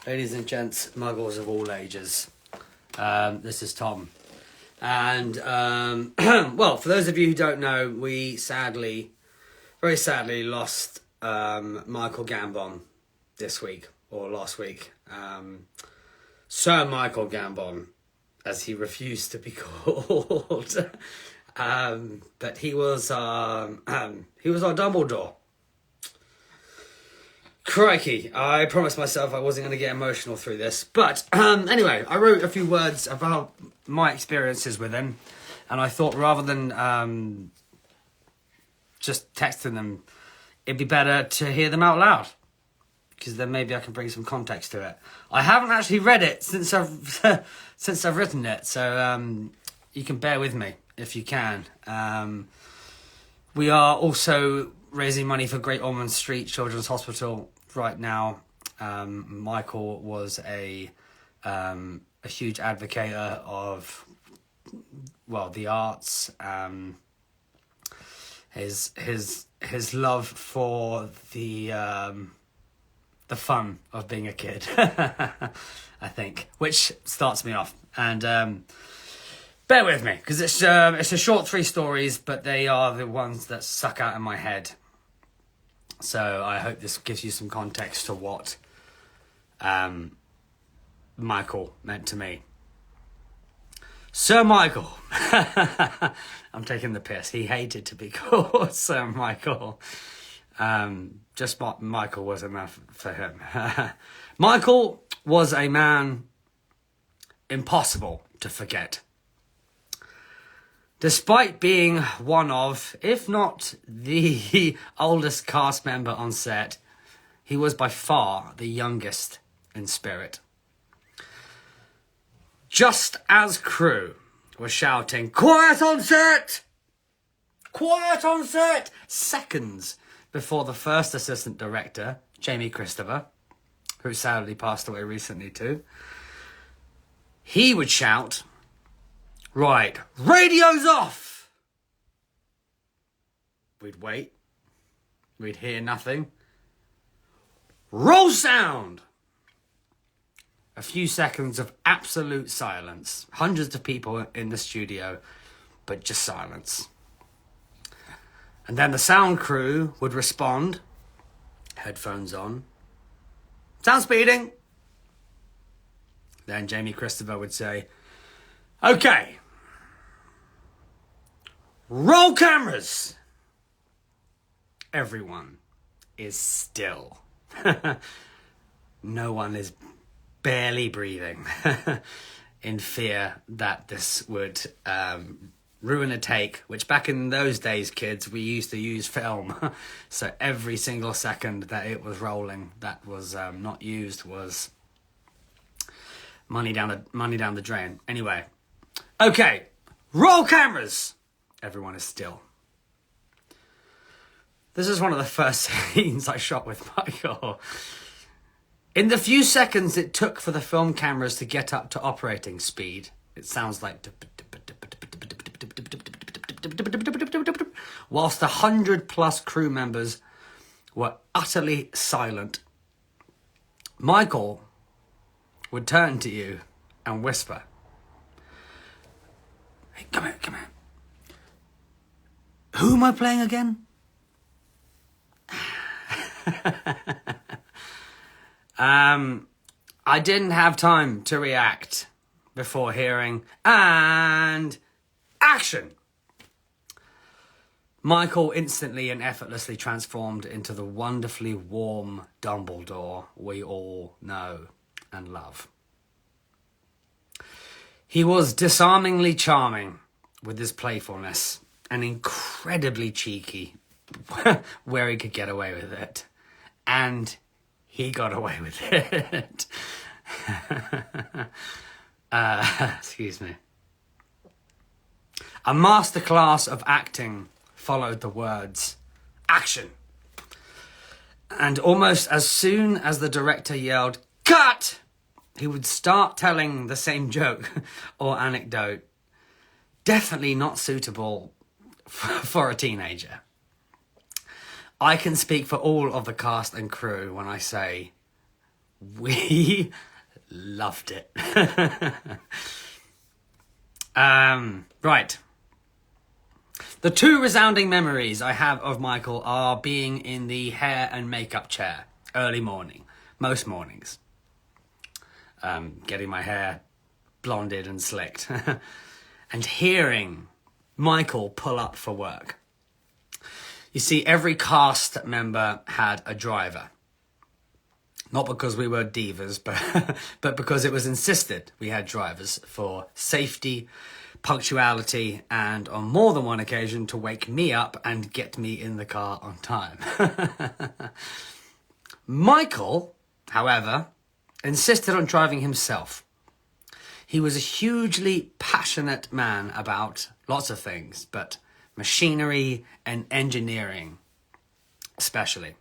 Ladies and gents, muggles of all ages. This is Tom. And, well, for those of you who don't know, we very sadly lost Michael Gambon this week, or last week. Sir Michael Gambon, as he refused to be called. But he was our Dumbledore. Crikey, I promised myself I wasn't going to get emotional through this. But anyway, I wrote a few words about my experiences with him. And I thought rather than just texting them, it'd be better to hear them out loud. Because then maybe I can bring some context to it. I haven't actually read it since I've written it. So you can bear with me if you can. We are also raising money for Great Ormond Street Children's Hospital right now. Michael was a huge advocate of, well, the arts. His love for the fun of being a kid, I think, which starts me off. And bear with me, because it's a short 3 stories, but they are the ones that suck out in my head. So I hope this gives you some context to what Michael meant to me. Sir Michael. I'm taking the piss. He hated to be called Sir Michael. Just Michael was enough for him. Michael was a man impossible to forget. Despite being one of, if not the oldest cast member on set, he was by far the youngest in spirit. Just as crew were shouting, "Quiet on set! Quiet on set!" seconds before the first assistant director, Jamie Christopher, who sadly passed away recently too, he would shout, "Right, radio's off!" We'd wait. We'd hear nothing. Roll sound! A few seconds of absolute silence. Hundreds of people in the studio, but just silence. And then the sound crew would respond, headphones on. "Sound speeding." Then Jamie Christopher would say, "Okay. Roll cameras." Everyone is still. No one is barely breathing in fear that this would ruin a take, which back in those days, kids, we used to use film. So every single second that it was rolling that was not used was money down the drain. Anyway, okay, roll cameras. Everyone is still. This is one of the first scenes I shot with Michael. In the few seconds it took for the film cameras to get up to operating speed, it sounds like, whilst 100+ crew members were utterly silent, Michael would turn to you and whisper, "Hey, come here. Who am I playing again?" I didn't have time to react before hearing, "And action!" Michael instantly and effortlessly transformed into the wonderfully warm Dumbledore we all know and love. He was disarmingly charming with his playfulness and incredibly cheeky where he could get away with it. And he got away with it. Excuse me. A masterclass of acting followed the words, "Action!" And almost as soon as the director yelled, "Cut!" he would start telling the same joke or anecdote. Definitely not suitable for a teenager. I can speak for all of the cast and crew when I say We loved it. Right. The two resounding memories I have of Michael are being in the hair and makeup chair early morning, most mornings. Getting my hair blonded and slicked. And hearing Michael pull up for work. You see, every cast member had a driver. Not because we were divas, but because it was insisted we had drivers for safety, punctuality, and on more than one occasion to wake me up and get me in the car on time. Michael, however, insisted on driving himself. He was a hugely passionate man about lots of things, but machinery and engineering especially.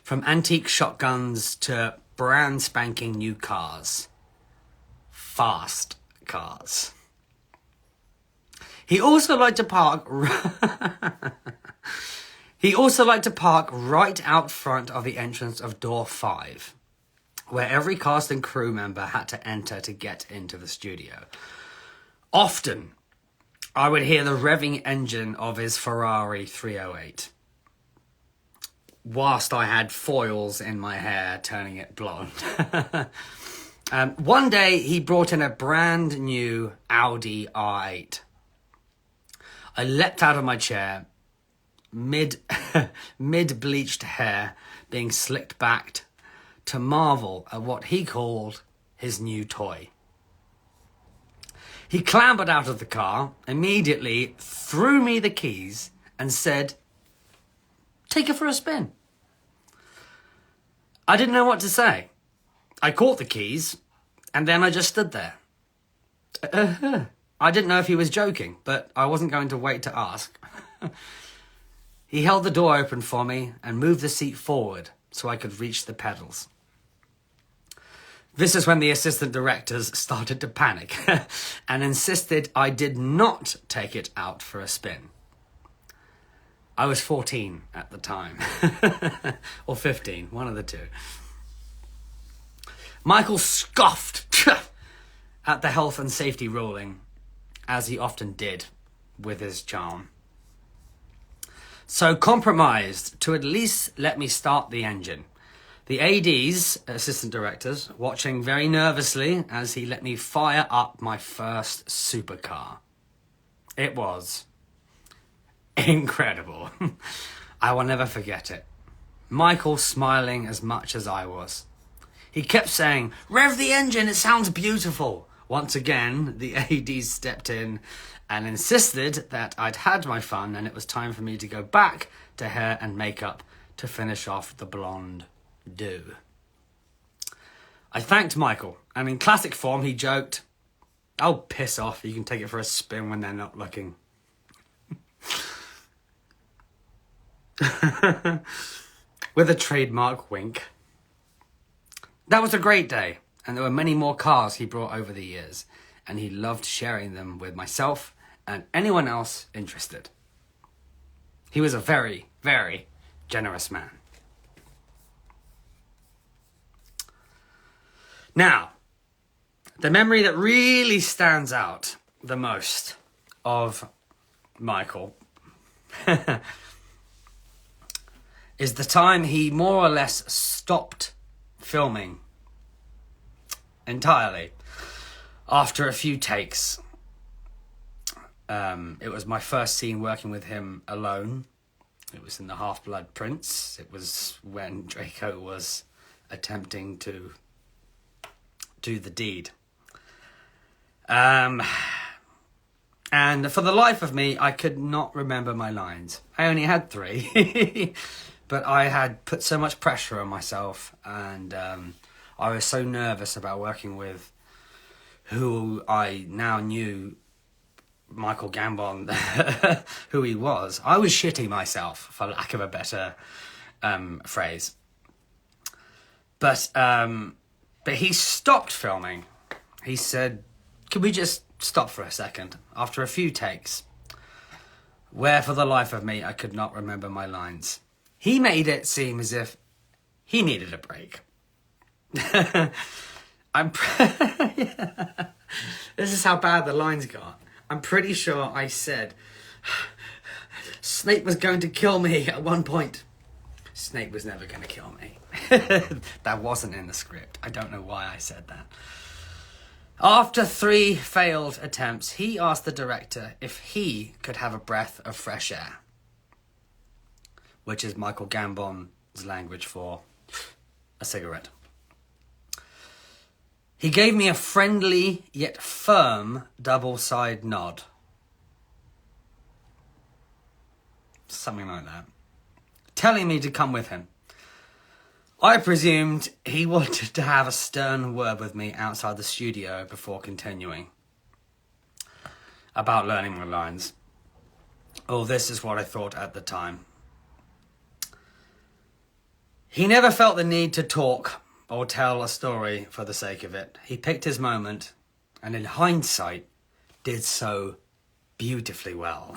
From antique shotguns to brand spanking new cars. Fast cars. He also liked to park right out front of the entrance of door 5, where every cast and crew member had to enter to get into the studio. Often, I would hear the revving engine of his Ferrari 308, whilst I had foils in my hair, turning it blonde. One day, he brought in a brand new Audi R8. I leapt out of my chair, mid-bleached hair being slicked back, to marvel at what he called his new toy. He clambered out of the car, immediately threw me the keys and said, "Take it for a spin." I didn't know what to say. I caught the keys and then I just stood there. I didn't know if he was joking, but I wasn't going to wait to ask. He held the door open for me and moved the seat forward so I could reach the pedals. This is when the assistant directors started to panic and insisted I did not take it out for a spin. I was 14 at the time, or 15, one of the two. Michael scoffed at the health and safety ruling, as he often did with his charm. So compromised to at least let me start the engine. The ADs, assistant directors, watching very nervously as he let me fire up my first supercar. It was incredible. I will never forget it. Michael smiling as much as I was. He kept saying, "Rev the engine, it sounds beautiful." Once again, the ADs stepped in and insisted that I'd had my fun and it was time for me to go back to hair and makeup to finish off the blonde do. I thanked Michael, and in classic form he joked, "Oh, piss off, you can take it for a spin when they're not looking." With a trademark wink. That was a great day, and there were many more cars he brought over the years, and he loved sharing them with myself and anyone else interested. He was a very, very generous man. Now, the memory that really stands out the most of Michael is the time he more or less stopped filming entirely after a few takes. It was my first scene working with him alone. It was in The Half-Blood Prince. It was when Draco was attempting to do the deed. And for the life of me, I could not remember my lines. I only had 3. But I had put so much pressure on myself, and I was so nervous about working with who I now knew, Michael Gambon, who he was. I was shitting myself, for lack of a better phrase. But he stopped filming. He said, "Can we just stop for a second?" After a few takes, where for the life of me I could not remember my lines. He made it seem as if he needed a break. Yeah. This is how bad the lines got. I'm pretty sure I said Snape was going to kill me at one point. Snape was never going to kill me. That wasn't in the script. I don't know why I said that. After 3 failed attempts, he asked the director if he could have a breath of fresh air, which is Michael Gambon's language for a cigarette. He gave me a friendly yet firm double-side nod. Something like that. Telling me to come with him. I presumed he wanted to have a stern word with me outside the studio before continuing. About learning my lines. Oh, this is what I thought at the time. He never felt the need to talk or tell a story for the sake of it. He picked his moment, and in hindsight, did so beautifully well.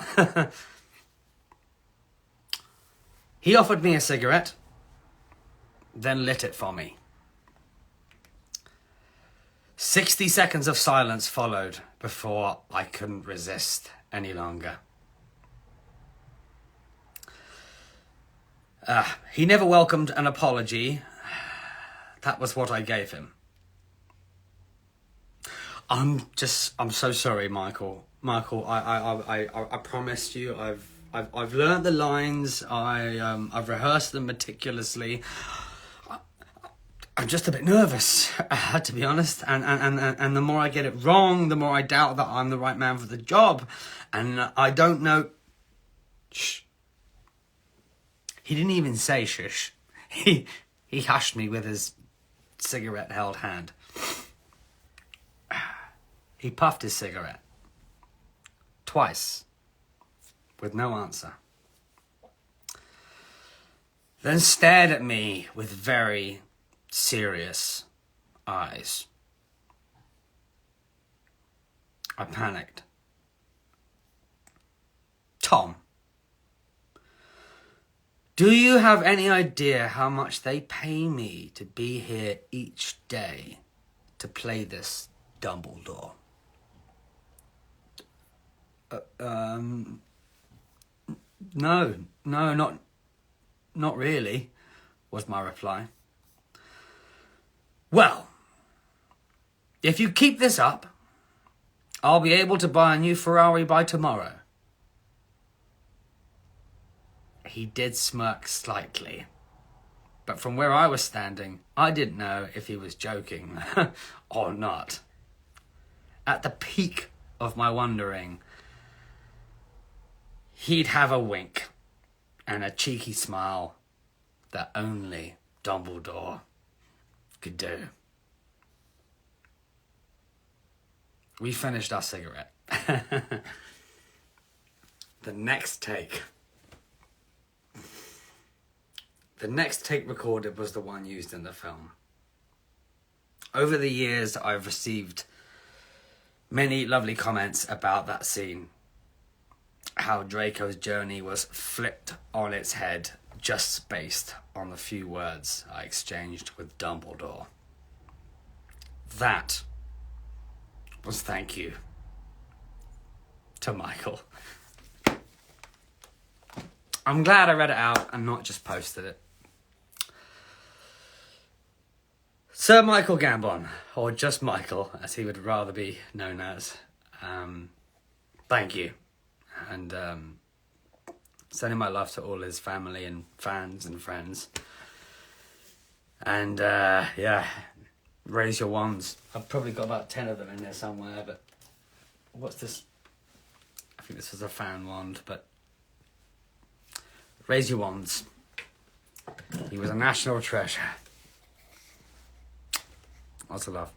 He offered me a cigarette, then lit it for me. 60 seconds of silence followed before I couldn't resist any longer. He never welcomed an apology. That was what I gave him. I'm so sorry, Michael. Michael, I promised you. I've learned the lines. I've rehearsed them meticulously. I'm just a bit nervous, to be honest. And the more I get it wrong, the more I doubt that I'm the right man for the job. And I don't know. Shh. He didn't even say shush. He hushed me with his cigarette-held hand. He puffed his cigarette. Twice. With no answer. Then stared at me with very serious eyes. I panicked. Tom, do you have any idea how much they pay me to be here each day to play this Dumbledore? No, not really, was my reply. Well, if you keep this up, I'll be able to buy a new Ferrari by tomorrow. He did smirk slightly, but from where I was standing, I didn't know if he was joking or not. At the peak of my wondering, he'd have a wink and a cheeky smile that only Dumbledore could do. We finished our cigarette. The next take recorded was the one used in the film. Over the years, I've received many lovely comments about that scene. How Draco's journey was flipped on its head just based on the few words I exchanged with Dumbledore. That was thank you to Michael. I'm glad I read it out and not just posted it. Sir Michael Gambon, or just Michael, as he would rather be known as, thank you. And sending my love to all his family and fans and friends. And yeah, raise your wands. I've probably got about 10 of them in there somewhere, but what's this? I think this was a fan wand, but raise your wands. He was a national treasure. Lots of love.